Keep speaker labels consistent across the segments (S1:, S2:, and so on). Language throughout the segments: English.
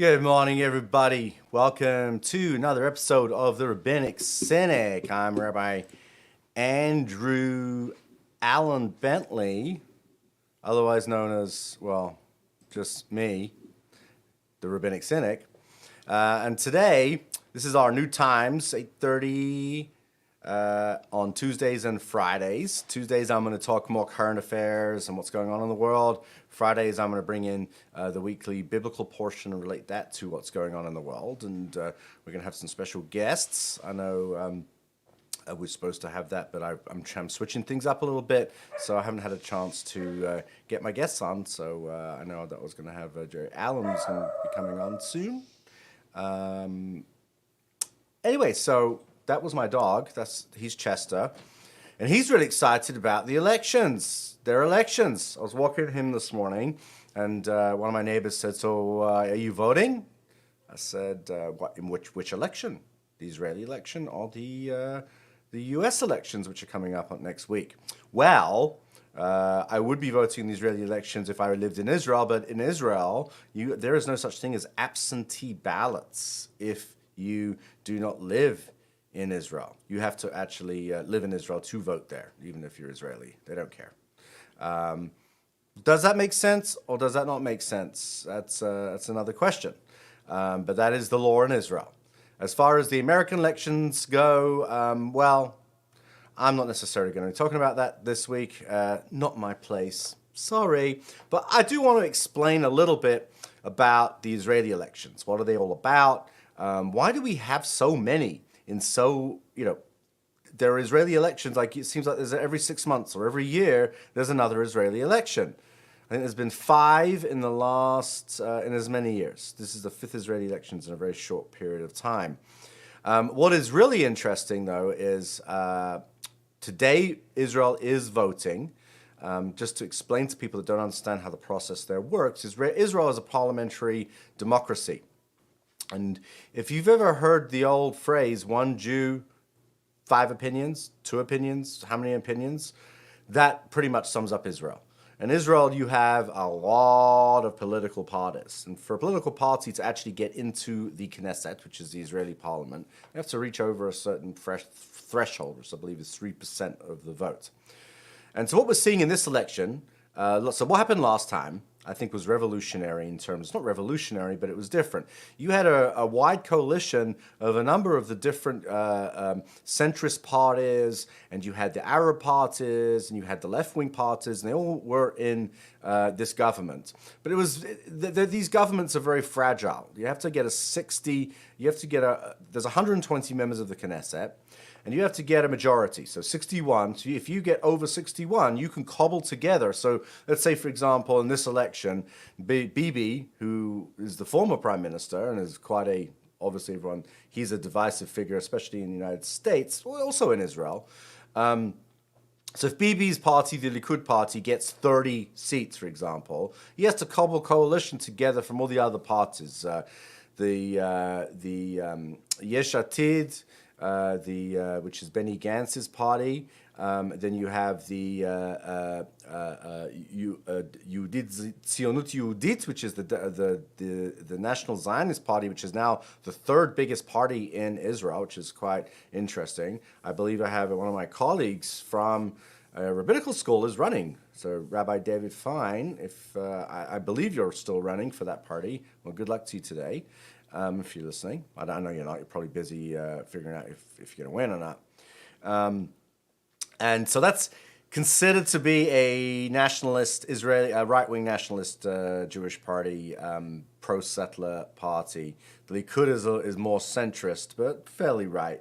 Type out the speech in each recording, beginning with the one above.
S1: Good morning, everybody. Welcome to another episode of the Rabbinic Cynic. I'm Rabbi Andrew Allen Bentley, otherwise known as, well, just me, the Rabbinic Cynic. And today, this is our new times, 8:30 on Tuesdays and Fridays. Tuesdays, I'm going to talk more current affairs and what's going on in the world. Fridays, I'm going to bring in the weekly biblical portion and relate that to what's going on in the world. And we're going to have some special guests. I know we're supposed to have that, but I'm switching things up a little bit, so I haven't had a chance to get my guests on. So I know that I was going to have Jerry Allen, who's going to be coming on soon. Anyway, so that was my dog. He's Chester, and he's really excited about the elections. Their elections. I was walking him this morning, and one of my neighbors said, "So, are you voting?" I said, "What? In which election? The Israeli election or the U.S. elections, which are coming up next week?" Well, I would be voting in the Israeli elections if I lived in Israel, but in Israel, there is no such thing as absentee ballots if you do not live in Israel. You have to actually live in Israel to vote there, even if you're Israeli. They don't care. Does that make sense, or does that not make sense? That's another question. But that is the law in Israel. As far as the American elections go, well, I'm not necessarily going to be talking about that this week. Not my place. Sorry. But I do want to explain a little bit about the Israeli elections. What are they all about? Why do we have so many there are Israeli elections, like it seems like there's every 6 months or every year, there's another Israeli election. I think there's been 5 in the last, in as many years. This is the 5th Israeli elections in a very short period of time. What is really interesting, though, is today Israel is voting. Just to explain to people that don't understand how the process there works, Israel is a parliamentary democracy. And if you've ever heard the old phrase, one Jew, 5 opinions, 2 opinions, how many opinions? That pretty much sums up Israel. In Israel, you have a lot of political parties. And for a political party to actually get into the Knesset, which is the Israeli parliament, you have to reach over a certain threshold, which I believe is 3% of the vote. And so what we're seeing in this election, so what happened last time, I think was revolutionary in terms, not revolutionary, but it was different. You had a wide coalition of a number of the different centrist parties, and you had the Arab parties, and you had the left-wing parties, and they all were in this government. But it was these governments are very fragile. You have to get there's 120 members of the Knesset, and you have to get a majority, so 61. So if you get over 61, you can cobble together. So let's say, for example, in this election, Bibi, who is the former prime minister and is obviously he's a divisive figure, especially in the United States, also in Israel. So if Bibi's party, the Likud party, gets 30 seats, for example, he has to cobble coalition together from all the other parties. The Yesh Atid, which is Benny Gantz's party. Then you have the Tzionut Yehudit, which is the National Zionist Party, which is now the 3rd biggest party in Israel, which is quite interesting. I believe I have one of my colleagues from rabbinical school is running. So Rabbi David Fine, if I believe you're still running for that party, well, good luck to you today. If you're listening. I know you're not. You're probably busy figuring out if you're going to win or not. And so that's considered to be a nationalist, right-wing nationalist Jewish party, pro-settler party. The Likud is more centrist, but fairly right.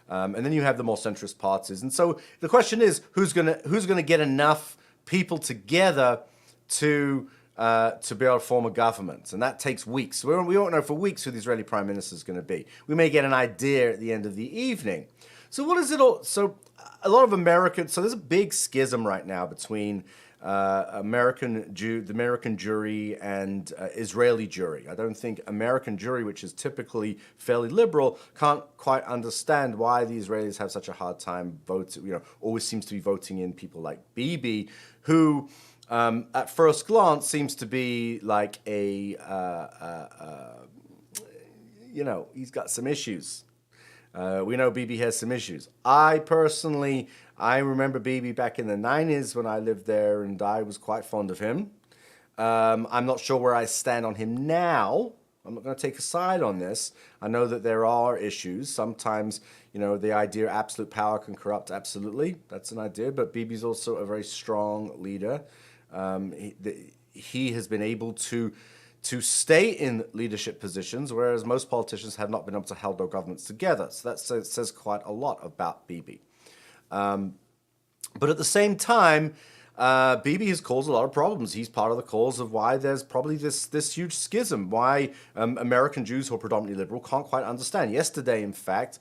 S1: And then you have the more centrist parties. And so the question is, who's gonna get enough people together to be able to form a government, and that takes weeks. We won't know for weeks who the Israeli prime minister is going to be. We may get an idea at the end of the evening. So what is it all? So a lot of Americans. So there's a big schism right now between the American jury and Israeli jury. I don't think American jury, which is typically fairly liberal, can't quite understand why the Israelis have such a hard time voting. Always seems to be voting in people like Bibi, who at first glance seems to be like he's got some issues. We know Bibi has some issues. I remember Bibi back in the 90s when I lived there, and I was quite fond of him. I'm not sure where I stand on him now. I'm not going to take a side on this. I know that there are issues. Sometimes, the idea absolute power can corrupt. Absolutely, that's an idea. But Bibi's also a very strong leader. He has been able to stay in leadership positions, whereas most politicians have not been able to hold their governments together. So that says quite a lot about Bibi. But at the same time, Bibi has caused a lot of problems. He's part of the cause of why there's probably this huge schism, why American Jews who are predominantly liberal can't quite understand. Yesterday, in fact,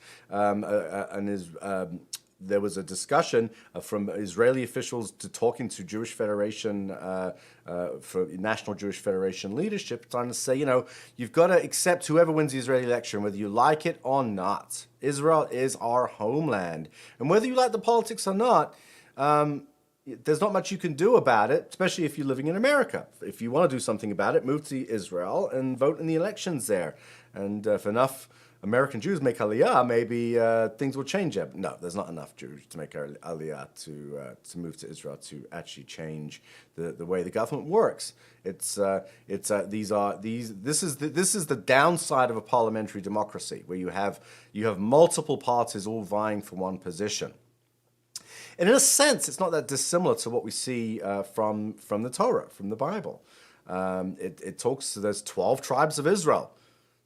S1: there was a discussion from Israeli officials talking to Jewish Federation, for National Jewish Federation leadership, trying to say, you've got to accept whoever wins the Israeli election, whether you like it or not. Israel is our homeland. And whether you like the politics or not, there's not much you can do about it, especially if you're living in America. If you want to do something about it, move to Israel and vote in the elections there. And if enough American Jews make Aliyah, maybe things will change. No, there's not enough Jews to make Aliyah to move to Israel to actually change the way the government works. This is the downside of a parliamentary democracy, where you have multiple parties all vying for one position. And in a sense, it's not that dissimilar to what we see from the Torah, from the Bible. It talks, there's 12 tribes of Israel.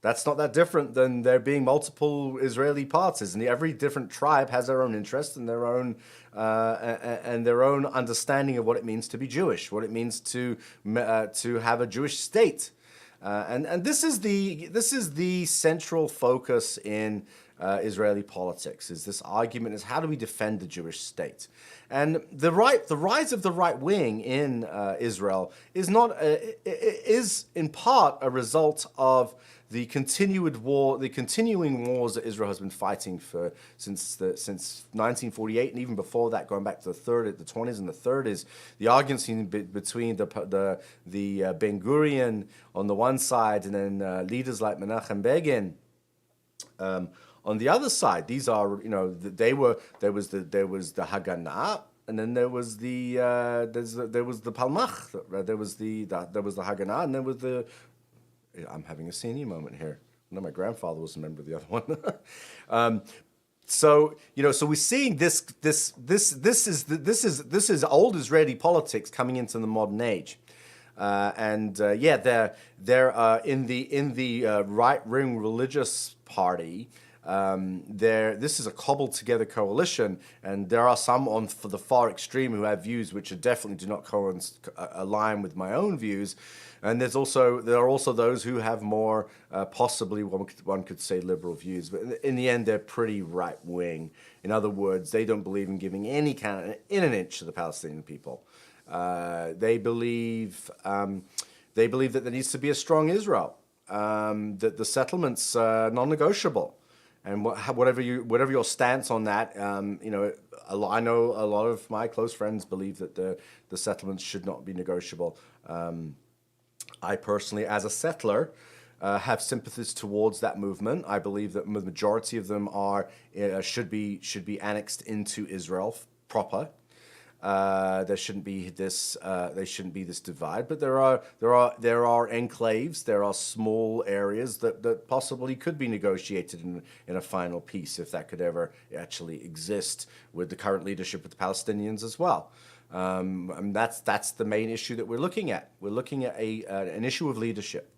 S1: That's not that different than there being multiple Israeli parties, and every different tribe has their own interests and their own understanding of what it means to be Jewish, what it means to have a Jewish state, and this is the central focus in Israeli politics. Is this argument is how do we defend the Jewish state? And the rise of the right wing in Israel is in part a result of the continuing wars that Israel has been fighting since 1948, and even before that, going back to the 20s and the 30s. The arguments between the Ben Gurion on the one side, and then leaders like Menachem Begin on the other side. These are, there was the Haganah, and then there was the Palmach. There was the Haganah, and there was the. I'm having a senior moment here. I know my grandfather was a member of the other one. So we're seeing this is old Israeli politics coming into the modern age. They're in the right-wing religious party. This is a cobbled together coalition, and there are some for the far extreme who have views which definitely do not align with my own views. And there are also those who have more, possibly one could say liberal views, but in the end they're pretty right wing. In other words, they don't believe in giving any kind in an inch to the Palestinian people. They believe that there needs to be a strong Israel. That the settlements are non-negotiable, and whatever your stance on that, I know a lot of my close friends believe that the settlements should not be negotiable. I personally, as a settler, have sympathies towards that movement. I believe that the majority of them should be annexed into Israel proper. There shouldn't be this divide, but there are enclaves, there are small areas that possibly could be negotiated in a final peace, if that could ever actually exist with the current leadership of the Palestinians as well. And that's the main issue that we're looking at. We're looking at an issue of leadership.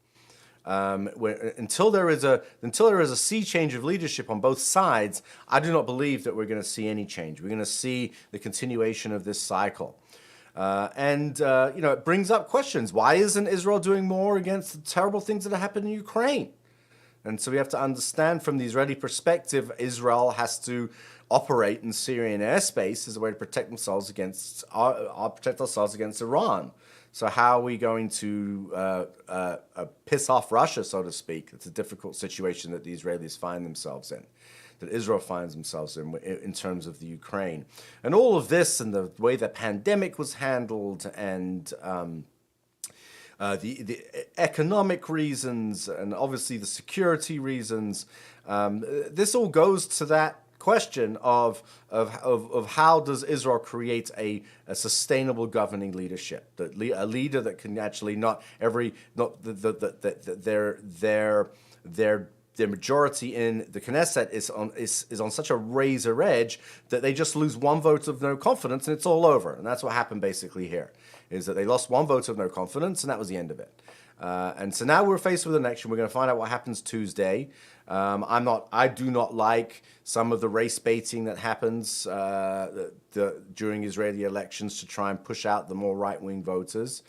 S1: Until there is a sea change of leadership on both sides, I do not believe that we're going to see any change. We're going to see the continuation of this cycle. It brings up questions. Why isn't Israel doing more against the terrible things that are happening in Ukraine? And so we have to understand, from the Israeli perspective, Israel has to operate in Syrian airspace as a way to protect themselves against Iran. So how are we going to piss off Russia, so to speak? It's a difficult situation that the Israelis find themselves in, that Israel finds themselves in terms of the Ukraine. And all of this, and the way the pandemic was handled, and the economic reasons, and obviously the security reasons. This all goes to that question of how does Israel create a sustainable governing leadership, a leader that can actually their majority in the Knesset is on such a razor edge that they just lose one vote of no confidence and it's all over. And that's what happened basically here, is that they lost one vote of no confidence and that was the end of it. And so now we're faced with an election. We're going to find out what happens Tuesday. I do not like some of the race baiting that happens during Israeli elections to try and push out the more right-wing voters.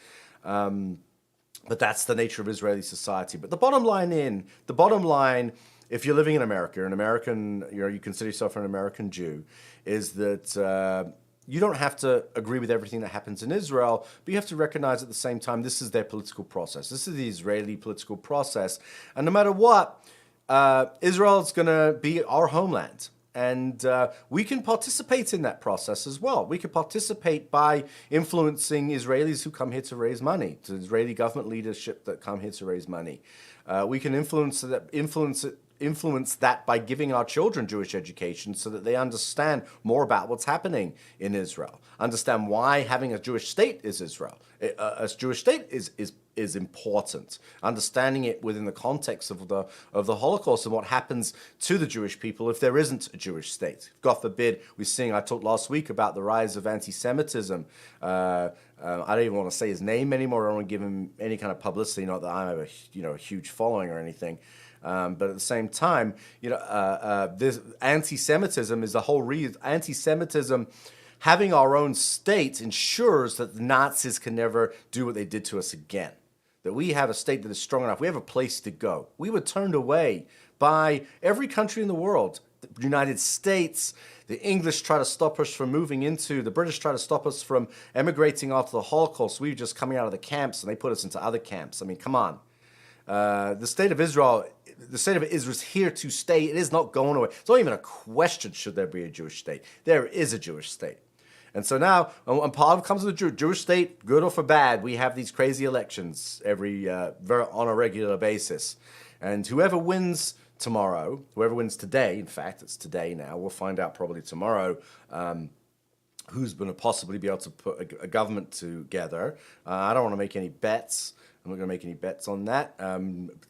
S1: But that's the nature of Israeli society. But the bottom line, if you're living in America, you're an American, you consider yourself an American Jew, is that you don't have to agree with everything that happens in Israel, but you have to recognize at the same time this is their political process. This is the Israeli political process. And no matter what, Israel is going to be our homeland. And we can participate in that process as well. We can participate by influencing Israelis who come here to raise money, to Israeli government leadership that come here to raise money. We can influence that by giving our children Jewish education so that they understand more about what's happening in Israel, understand why having a Jewish state is Israel. A Jewish state is important. Understanding it within the context of the Holocaust and what happens to the Jewish people if there isn't a Jewish state. God forbid, I talked last week about the rise of anti-Semitism. I don't even want to say his name anymore. I don't want to give him any kind of publicity. Not that I have a huge following or anything. But at the same time, this anti-Semitism is the whole reason. Anti-Semitism, having our own state, ensures that the Nazis can never do what they did to us again. That we have a state that is strong enough. We have a place to go. We were turned away by every country in the world. The United States, the English try to stop us from moving into, the British try to stop us from emigrating after the Holocaust. We were just coming out of the camps and they put us into other camps. I mean, come on. The state of Israel is here to stay. It is not going away. It's not even a question should there be a Jewish state. There is a Jewish state. And so now, when part of it comes to the Jewish state, good or for bad, we have these crazy elections on a regular basis. And whoever wins tomorrow, whoever wins today, in fact, it's today now, we'll find out probably tomorrow, who's going to possibly be able to put a government together. I don't want to make any bets. I'm not going to make any bets on that.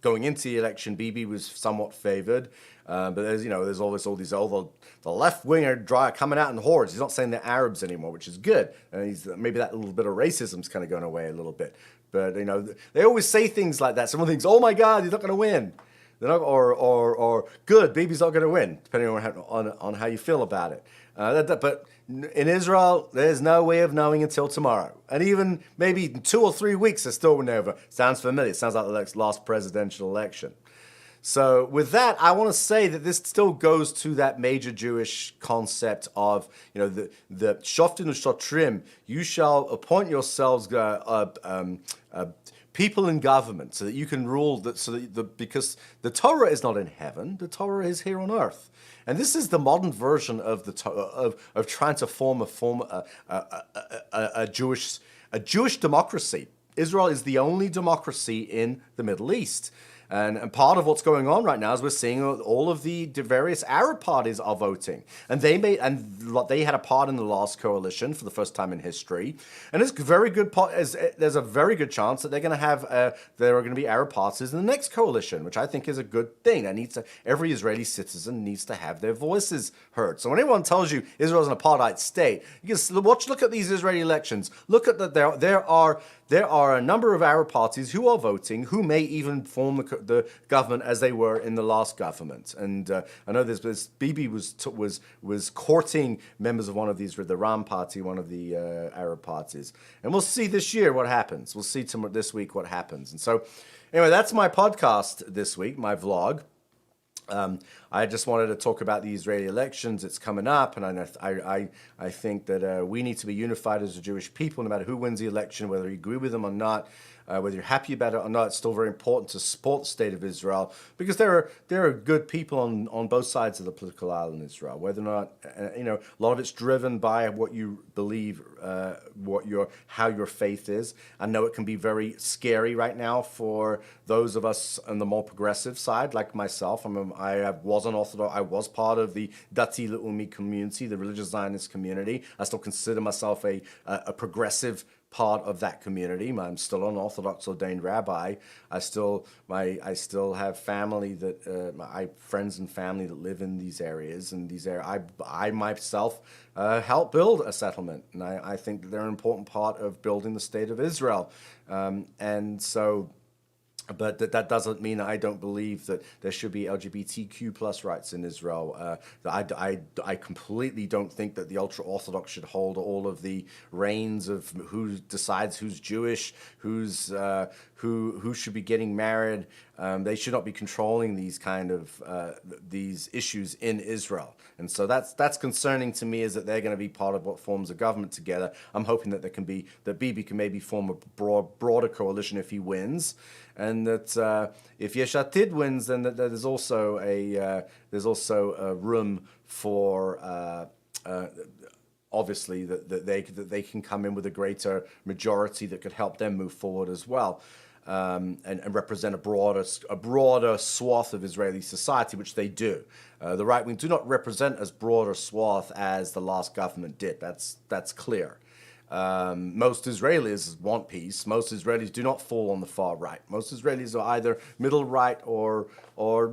S1: Going into the election, Bibi was somewhat favored, but there's always all these the left winger coming out in hordes. He's not saying they're Arabs anymore, which is good. And maybe that little bit of racism's kind of going away a little bit. But they always say things like that. Someone thinks, "Oh my God, he's not going to win," they're not, or "Good, Bibi's not going to win," depending on how you feel about it. But in Israel, there's no way of knowing until tomorrow. And even maybe in 2 or 3 weeks, they're still never. Sounds familiar. It sounds like the last presidential election. So with that, I want to say that this still goes to that major Jewish concept of, the Shoftim u'Shotrim. You shall appoint yourselves people in government so that you can rule. Because the Torah is not in heaven, the Torah is here on earth. And this is the modern version of of trying to form a Jewish democracy. Israel is the only democracy in the Middle East. And part of what's going on right now is we're seeing all of the various Arab parties are voting, and they had a part in the last coalition for the first time in history. And it's very good. There's a very good chance that there are going to be Arab parties in the next coalition, which I think is a good thing. Every Israeli citizen needs to have their voices heard. So when anyone tells you Israel's an apartheid state, you just look at these Israeli elections. Look at that. There are a number of Arab parties who are voting, who may even form the government as they were in the last government. And I know Bibi was courting members of one of these, the Ram party, one of the Arab parties. And we'll see this year what happens. We'll see this week what happens. And so, anyway, that's my podcast this week, my vlog. I I just wanted to talk about the Israeli elections. It's coming up, and I think that we need to be unified as a Jewish people, no matter who wins the election, whether you agree with them or not. Whether you're happy about it or not, it's still very important to support the state of Israel, because there are good people on both sides of the political aisle in Israel. Whether or not a lot of it's driven by what you believe, how your faith is. I know it can be very scary right now for those of us on the more progressive side, like myself. I was an Orthodox. I was part of the Dati Leumi community, the religious Zionist community. I still consider myself a progressive part of that community. I'm still an Orthodox ordained rabbi. I still have family that friends and family that live in these areas. I myself helped build a settlement, and I think that they're an important part of building the state of Israel. But that doesn't mean I don't believe that there should be LGBTQ plus rights in Israel. I completely don't think that the ultra-Orthodox should hold all of the reins of who decides who's Jewish, who should be getting married. They should not be controlling these kind of these issues in Israel. And so that's concerning to me, is that they're going to be part of what forms a government together. I'm hoping that Bibi can maybe form a broader coalition if he wins. And that if Yesh Atid wins, then that there's also a room for obviously that they can come in with a greater majority that could help them move forward as well, and represent a broader swath of Israeli society, which they do. The right wing do not represent as broad a swath as the last government did. That's clear. Most Israelis want peace. Most Israelis do not fall on the far right. Most Israelis are either middle right or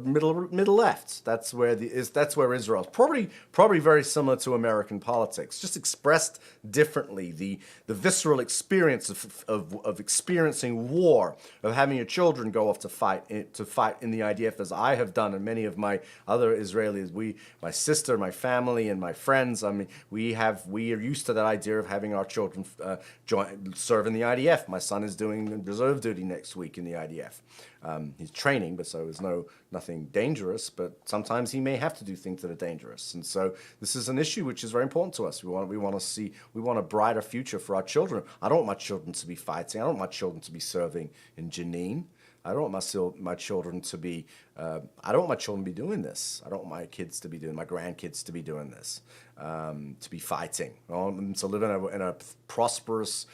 S1: middle left. That's where Israel is probably very similar to American politics, just expressed differently. The visceral experience of experiencing war, of having your children go off to fight in the IDF, as I have done, and many of my other Israelis, my sister, my family, and my friends. We are used to that idea of having our children serve in the IDF. My son is doing reserve duty next week in the IDF. He's training, but so there's nothing dangerous, but sometimes he may have to do things that are dangerous. And so this is an issue which is very important to us. We want a brighter future for our children. I don't want my children to be fighting. I don't want my children to be serving in Jenin. I don't want my children to be. I don't want my children to be doing this. I don't want my kids to be doing. My grandkids to be doing this. To be fighting. I want them to live in a prosperous,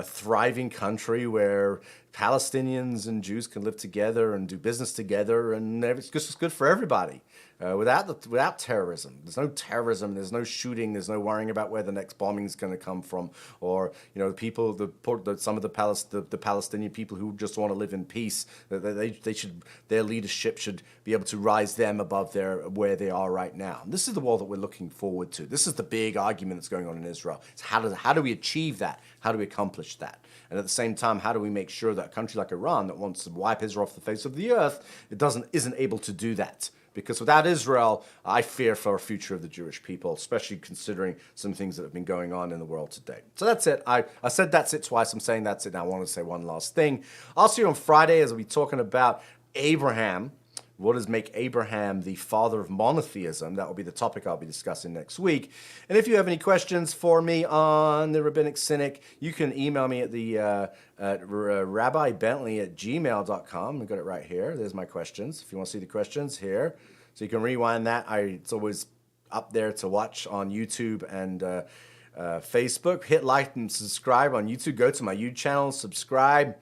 S1: thriving country where Palestinians and Jews can live together and do business together, and it's just good for everybody. Without terrorism, there's no terrorism, there's no shooting, there's no worrying about where the next bombing is going to come from, or some of the Palestinian people who just want to live in peace. Their leadership should be able to rise them above where they are right now. And this is the world that we're looking forward to. This is the big argument that's going on in Israel. It's how do we achieve that? How do we accomplish that? And at the same time, how do we make sure that a country like Iran, that wants to wipe Israel off the face of the earth, isn't able to do that? Because without Israel, I fear for the future of the Jewish people, especially considering some things that have been going on in the world today. So that's it. I said that's it twice. I'm saying that's it now. I want to say one last thing. I'll see you on Friday as we'll be talking about Abraham. What does make Abraham the father of monotheism? That will be the topic I'll be discussing next week. And if you have any questions for me on the Rabbinic Cynic, you can email me at rabbibentley@gmail.com. I've got it right here. There's my questions. If you want to see the questions, here. So you can rewind that. It's always up there to watch on YouTube and Facebook. Hit like and subscribe on YouTube. Go to my YouTube channel, subscribe.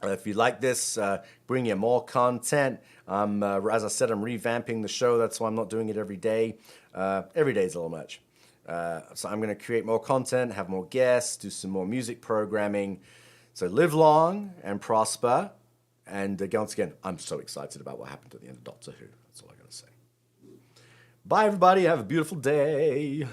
S1: If you like this, bring you more content. As I said, I'm revamping the show. That's why I'm not doing it every day. Every day is a little much. So I'm going to create more content, have more guests, do some more music programming. So live long and prosper. And once again, I'm so excited about what happened at the end of Doctor Who. That's all I got to say. Bye, everybody. Have a beautiful day.